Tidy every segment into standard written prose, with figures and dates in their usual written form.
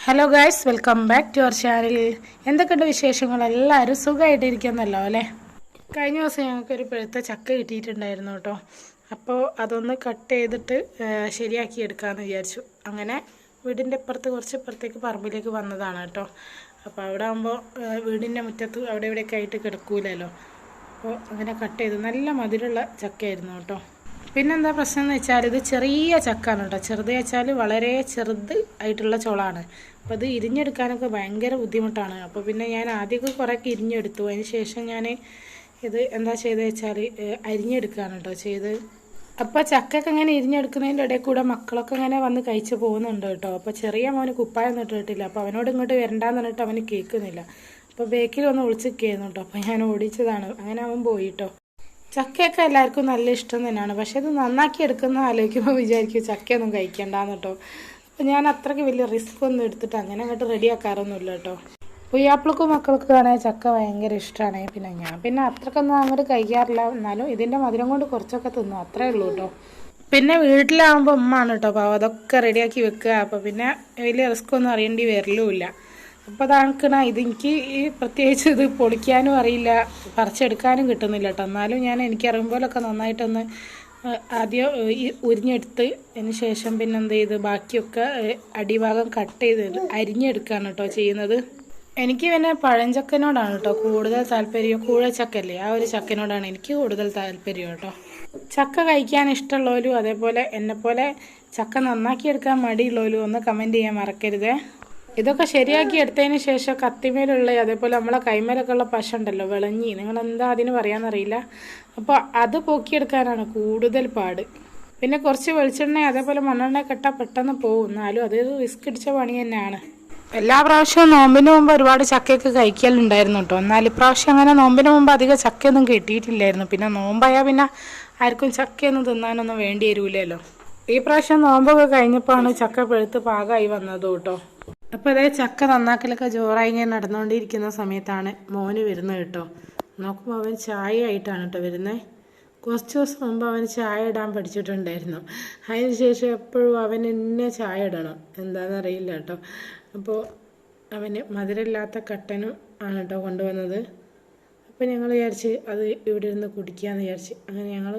Hello guys, welcome back to our channel. എന്തൊക്കെയുണ്ട് വിശേഷങ്ങൾ? എല്ലാവരും സുഖമായിട്ടിരിക്കുന്നല്ലോ അല്ലേ? കഴിഞ്ഞ ദിവസം ഞങ്ങൾക്കൊരു പഴുത്ത ചക്ക കിട്ടിയിട്ടുണ്ടായിരുന്നു കേട്ടോ. അപ്പോൾ അതൊന്ന് കട്ട് ചെയ്തിട്ട് ശരിയാക്കി എടുക്കാമെന്ന് വിചാരിച്ചു. അങ്ങനെ വീടിൻ്റെ കുറച്ച് ഇപ്പുറത്തേക്ക് പറമ്പിലേക്ക് വന്നതാണ് കേട്ടോ. അപ്പോൾ അവിടെ ആകുമ്പോൾ വീടിൻ്റെ മുറ്റത്ത് അവിടെ ഇവിടെയൊക്കെ ആയിട്ട് കിടക്കൂലല്ലോ. അപ്പോൾ അങ്ങനെ കട്ട് ചെയ്ത് നല്ല മധുരമുള്ള ചക്കയായിരുന്നു കേട്ടോ. പിന്നെന്താ പ്രശ്നം എന്ന് വെച്ചാൽ ഇത് ചെറിയ ചക്കാണ് കേട്ടോ. ചെറുത് വെച്ചാൽ വളരെ ചെറുത് ആയിട്ടുള്ള ചോളാണ്. അപ്പോൾ അത് ഇരിഞ്ഞെടുക്കാനൊക്കെ ഭയങ്കര ബുദ്ധിമുട്ടാണ്. അപ്പോൾ പിന്നെ ഞാൻ ആദ്യമൊക്കെ കുറേയൊക്കെ ഇരിഞ്ഞെടുത്തു. അതിന് ശേഷം ഞാൻ ഇത് എന്താ ചെയ്തത് വെച്ചാൽ അരിഞ്ഞെടുക്കുകയാണ് കേട്ടോ ചെയ്ത്. അപ്പോൾ ചക്കയൊക്കെ ഇങ്ങനെ ഇരിഞ്ഞെടുക്കുന്നതിൻ്റെ ഇടയിൽ കൂടെ മക്കളൊക്കെ ഇങ്ങനെ വന്ന് കഴിച്ച് പോകുന്നുണ്ട് കേട്ടോ. അപ്പോൾ ചെറിയ മോന് കുപ്പായൊന്നും ഇട്ടിട്ടില്ല. അപ്പോൾ അവനോട് ഇങ്ങോട്ട് വരണ്ടാന്ന് പറഞ്ഞിട്ട് അവന് കേൾക്കുന്നില്ല. അപ്പോൾ ബേക്കിൽ വന്ന് വിളിച്ചിരിക്കുന്നു കേട്ടോ. അപ്പോൾ ഞാൻ ഓടിച്ചതാണ്. അങ്ങനെ അവൻ പോയി കേട്ടോ. ചക്കയൊക്കെ എല്ലാവർക്കും നല്ല ഇഷ്ടം തന്നെയാണ്. പക്ഷെ ഇത് നന്നാക്കി എടുക്കുന്ന ആലോചിക്കുമ്പോൾ വിചാരിക്കും ചക്കയൊന്നും കഴിക്കണ്ടെന്ന് കേട്ടോ. അപ്പോൾ ഞാൻ അത്രയ്ക്ക് വലിയ റിസ്ക് ഒന്നും എടുത്തിട്ട് അങ്ങനെ അങ്ങോട്ട് റെഡിയാക്കാറൊന്നുമില്ല കേട്ടോ. പുയ്യാപ്പിളക്കും മക്കൾക്കും ആണെങ്കിൽ ചക്ക ഭയങ്കര ഇഷ്ടമാണ്. പിന്നെ ഞാൻ അത്രയ്ക്കൊന്നും അങ്ങോട്ട് കഴിക്കാറില്ല. എന്നാലും ഇതിൻ്റെ മധുരം കൊണ്ട് കുറച്ചൊക്കെ തിന്നും, അത്രേ ഉള്ളൂ കേട്ടോ. പിന്നെ വീട്ടിലാകുമ്പോൾ ഉമ്മാണ് കേട്ടോ. അപ്പോൾ അതൊക്കെ റെഡിയാക്കി വെക്കുക. അപ്പോൾ പിന്നെ വലിയ റിസ്ക് ഒന്നും അറിയേണ്ടി വരലുമില്ല. അപ്പോൾ അതാക്കണ ഇതെനിക്ക് പ്രത്യേകിച്ച് ഇത് പൊളിക്കാനും അറിയില്ല, പറിച്ചെടുക്കാനും കിട്ടുന്നില്ല കേട്ടോ. എന്നാലും ഞാൻ എനിക്കറിയുമ്പോഴൊക്കെ നന്നായിട്ടൊന്ന് ആദ്യം ഉരിഞ്ഞെടുത്ത് അതിന് ശേഷം പിന്നെ എന്ത് ചെയ്ത് ബാക്കിയൊക്കെ അടിഭാഗം കട്ട് ചെയ്ത് അരിഞ്ഞെടുക്കുകയാണ് കേട്ടോ ചെയ്യുന്നത്. എനിക്ക് പിന്നെ പഴഞ്ചക്കനോടാണ് കേട്ടോ കൂടുതൽ താല്പര്യം. കൂഴച്ചക്കല്ലേ, ആ ഒരു ചക്കനോടാണ് എനിക്ക് കൂടുതൽ താല്പര്യം കേട്ടോ. ചക്ക കഴിക്കാൻ ഇഷ്ടമുള്ളവരും അതേപോലെ എന്നെപ്പോലെ ചക്ക നന്നാക്കിയെടുക്കാൻ മടിയുള്ളവരും ഒന്ന് കമൻറ്റ് ചെയ്യാൻ മറക്കരുതേ. ഇതൊക്കെ ശരിയാക്കി എടുത്തതിന് ശേഷം കത്തിമേലുള്ള അതേപോലെ നമ്മളെ കൈമേലൊക്കെ ഉള്ള പശ ഉണ്ടല്ലോ, വിളഞ്ഞി, നിങ്ങളെന്താ അതിന് പറയാമെന്നറിയില്ല. അപ്പോൾ അത് പോക്കിയെടുക്കാനാണ് കൂടുതൽ പാട്. പിന്നെ കുറച്ച് വെളിച്ചെണ്ണ അതേപോലെ മണ്ണെണ്ണ കെട്ടാൽ പെട്ടെന്ന് പോകും. എന്നാലും അത് റിസ്ക് അടിച്ച പണി തന്നെയാണ്. എല്ലാ പ്രാവശ്യവും നോമ്പിന് മുമ്പ് ഒരുപാട് ചക്കയൊക്കെ കഴിക്കലുണ്ടായിരുന്നു കേട്ടോ. എന്നാൽ ഇപ്രാവശ്യം അങ്ങനെ നോമ്പിന് മുമ്പ് അധികം ചക്കയൊന്നും കിട്ടിയിട്ടില്ലായിരുന്നു. പിന്നെ നോമ്പായാൽ പിന്നെ ആർക്കും ചക്കയൊന്നും തിന്നാനൊന്നും വേണ്ടി വരൂലല്ലോ. ഈ പ്രാവശ്യം നോമ്പൊക്കെ കഴിഞ്ഞപ്പോഴാണ് ചക്ക പഴുത്ത് പാകമായി വന്നത് കേട്ടോ. അപ്പോൾ അതേ ചക്ക നന്നാക്കലൊക്കെ ജോറായി ഇങ്ങനെ നടന്നുകൊണ്ടിരിക്കുന്ന സമയത്താണ് മോന് വരുന്നത് കേട്ടോ. നോക്കുമ്പോൾ അവൻ ചായ ആയിട്ടാണ് കേട്ടോ വരുന്നത്. കുറച്ച് ദിവസം മുമ്പ് അവന് ചായ ഇടാൻ പഠിച്ചിട്ടുണ്ടായിരുന്നു. അതിന് ശേഷം എപ്പോഴും അവൻ എന്നെ ചായ ഇടണം, എന്താണെന്നറിയില്ല കേട്ടോ. അപ്പോൾ അവന് മധുരമില്ലാത്ത കട്ടനും ആണ് കേട്ടോ കൊണ്ടുവന്നത്. അപ്പോൾ ഞങ്ങൾ വിചാരിച്ച് അത് ഇവിടെ ഇരുന്ന് കുടിക്കാമെന്ന് വിചാരിച്ച് അങ്ങനെ ഞങ്ങൾ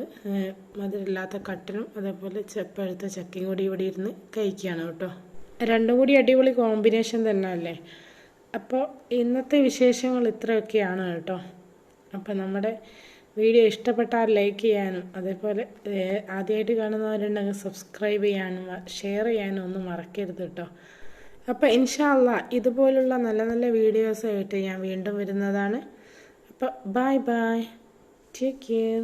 മധുരമില്ലാത്ത കട്ടനും അതേപോലെ പഴുത്ത ചക്കയും കൂടി ഇവിടെ ഇരുന്ന് കഴിക്കുകയാണ് കേട്ടോ. രണ്ടും കൂടി അടിപൊളി കോമ്പിനേഷൻ തന്നെ അല്ലേ. അപ്പോൾ ഇന്നത്തെ വിശേഷങ്ങൾ ഇത്രയൊക്കെയാണ് കേട്ടോ. അപ്പോൾ നമ്മുടെ വീഡിയോ ഇഷ്ടപ്പെട്ടാൽ ലൈക്ക് ചെയ്യാനും അതേപോലെ ആദ്യമായിട്ട് കാണുന്നവരുണ്ടെങ്കിൽ സബ്സ്ക്രൈബ് ചെയ്യാനും ഷെയർ ചെയ്യാനും ഒന്നും മറക്കരുത് കേട്ടോ. അപ്പോൾ ഇൻഷാ അല്ലാഹ് ഇതുപോലുള്ള നല്ല നല്ല വീഡിയോസായിട്ട് ഞാൻ വീണ്ടും വരുന്നതാണ്. അപ്പോൾ ബൈ ബൈ, ടേക്ക് കെയർ.